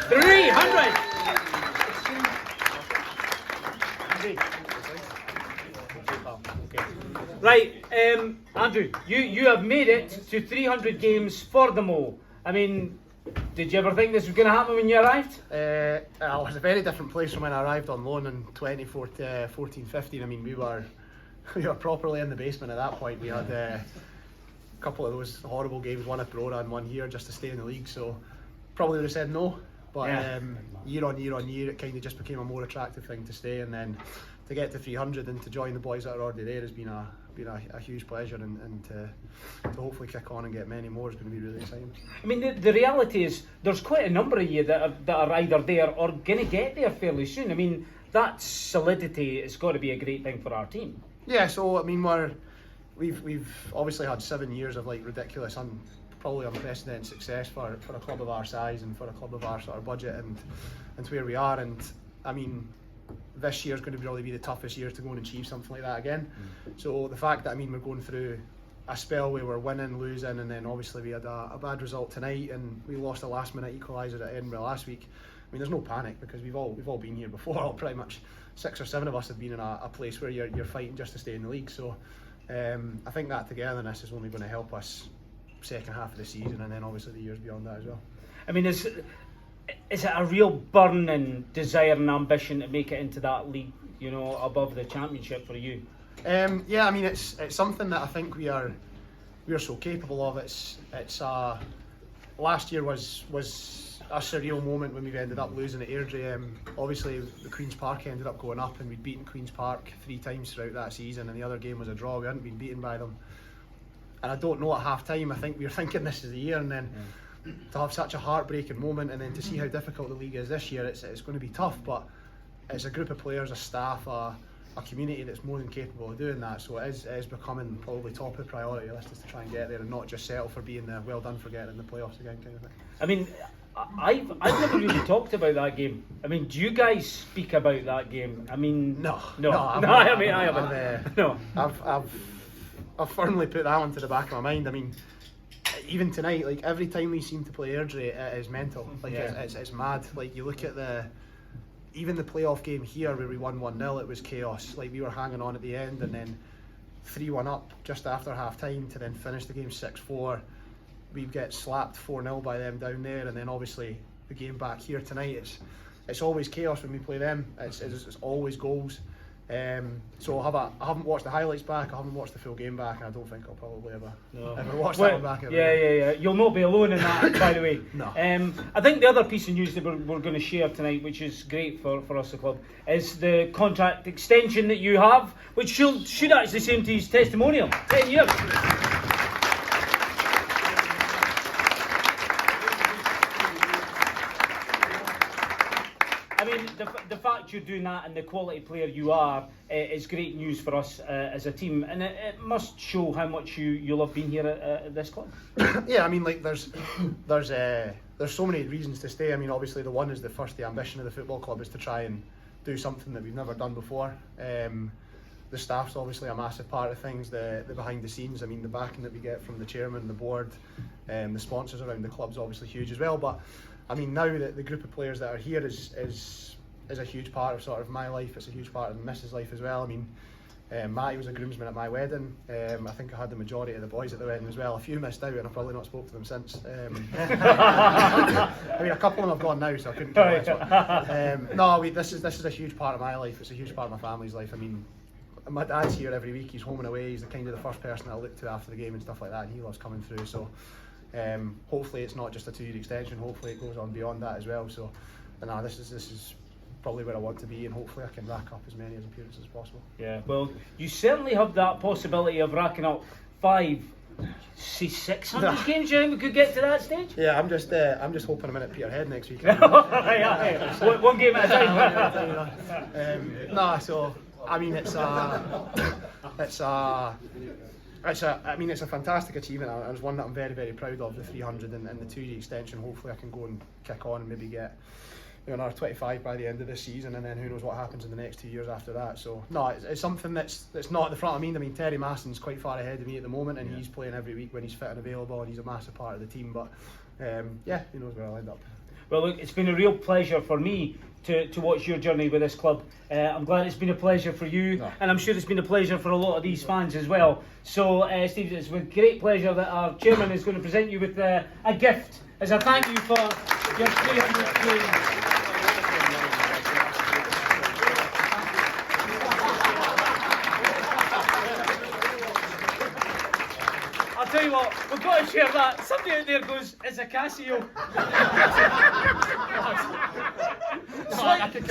300! Right, Andrew, you have made it to 300 games for the Mo. I mean, did you ever think this was going to happen when you arrived? It was a very different place from when I arrived on loan in 2014-15. I mean, we were properly in the basement at that point. We had a couple of those horrible games, one at Brora and one here, just to stay in the league. So probably would have said no. But year on year, it kind of just became a more attractive thing to stay, and then to get to 300 and to join the boys that are already there has been a huge pleasure, and to hopefully kick on and get many more is going to be really exciting. I mean, the reality is there's quite a number of you that are either there or going to get there fairly soon. I mean, that solidity has got to be a great thing for our team. Yeah, so I mean, we've obviously had 7 years of like ridiculous, probably unprecedented success for a club of our size and for a club of our sort of budget and to where we are. And I mean, this year is going to probably be the toughest year to go and achieve something like that again. So the fact that, I mean, we're going through a spell where we're winning, losing, and then obviously we had a bad result tonight, and we lost a last minute equaliser at Edinburgh last week. I mean, there's no panic because we've all been here before. Pretty much 6 or 7 of us have been in a place where you're fighting just to stay in the league. So I think that togetherness is only going to help us second half of the season, and then obviously the years beyond that as well. I mean, is it a real burning desire and ambition to make it into that league, you know, above the championship for you? Yeah, I mean, it's something that I think we are so capable of. Last year was a surreal moment when we ended up losing at Airdrie. Obviously the Queen's Park ended up going up, and we'd beaten Queen's Park 3 times throughout that season, and the other game was a draw. We hadn't been beaten by them, and I don't know, at half time I think we were thinking this is the year, and then to have such a heartbreaking moment, and then to see how difficult the league is this year, it's going to be tough. But it's a group of players, a staff, a community that's more than capable of doing that. So it is becoming probably top of the priority list, is to try and get there and not just settle for being well done for getting in the playoffs again kind of thing. I mean, I've never really talked about that game. I mean, do you guys speak about that game? I mean, no. I haven't. No. I've firmly put that one to the back of my mind. I mean, even tonight, like every time we seem to play Airdrie, it is mental. Like it's mad. Like you look at even the playoff game here where we won 1-0, it was chaos. Like we were hanging on at the end, and then 3-1 up just after half time to then finish the game 6-4. We get slapped 4-0 by them down there, and then obviously the game back here tonight, it's always chaos when we play them. It's always goals. So I haven't watched the highlights back, I haven't watched the full game back, and I don't think I'll probably ever watch that one back. Yeah. You'll not be alone in that, by the way. No. I think the other piece of news that we're going to share tonight, which is great for us, the club, is the contract extension that you have, which should actually seem to his testimonial. 10 years. I mean, the fact you're doing that and the quality player you are is great news for us as a team, and it must show how much you love being here at this club. Yeah, I mean, like there's so many reasons to stay. I mean, obviously the one is the ambition of the football club is to try and do something that we've never done before. The staff's obviously a massive part of things, the behind the scenes. I mean, the backing that we get from the chairman, the board, the sponsors around the club's obviously huge as well. But I mean, now that the group of players that are here is a huge part of sort of my life. It's a huge part of the missus' life as well. I mean, Matty was a groomsman at my wedding. I think I had the majority of the boys at the wedding as well. A few missed out, and I've probably not spoke to them since. I mean, a couple of them have gone now, so I couldn't care less. This is a huge part of my life. It's a huge part of my family's life. I mean, my dad's here every week. He's home and away. He's the first person I look to after the game and stuff like that. And he loves coming through. So hopefully it's not just a 2-year extension. Hopefully it goes on beyond that as well. So this is probably where I want to be, and hopefully I can rack up as many appearances as possible. Yeah, well, you certainly have that possibility of racking up 600 games. You think we could get to that stage? Yeah, I'm just hoping I'm in at Peterhead next week. One game at a time. So I mean, it's a fantastic achievement, and it's one that I'm very, very proud of. The 300 and the 2-year extension. Hopefully I can go and kick on and maybe get another 25 by the end of this season, and then who knows what happens in the next 2 years after that. So it's something that's not at the front of me. I mean, Terry Masson's quite far ahead of me at the moment, and he's playing every week when he's fit and available, and he's a massive part of the team. But who knows where I'll end up. Well, look, it's been a real pleasure for me to watch your journey with this club. I'm glad it's been a pleasure for you, and I'm sure it's been a pleasure for a lot of these fans as well. So, Steve, it's with great pleasure that our chairman is going to present you with a gift as a thank you for your 300 games. I'll tell you what, we've got to share that. Somebody out there goes, it's a Casio.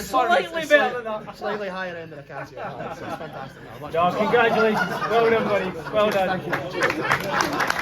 Slightly better than that. Slightly higher end than a Casio. It's fantastic. No, congratulations. Well done, buddy. Well done. Thank you.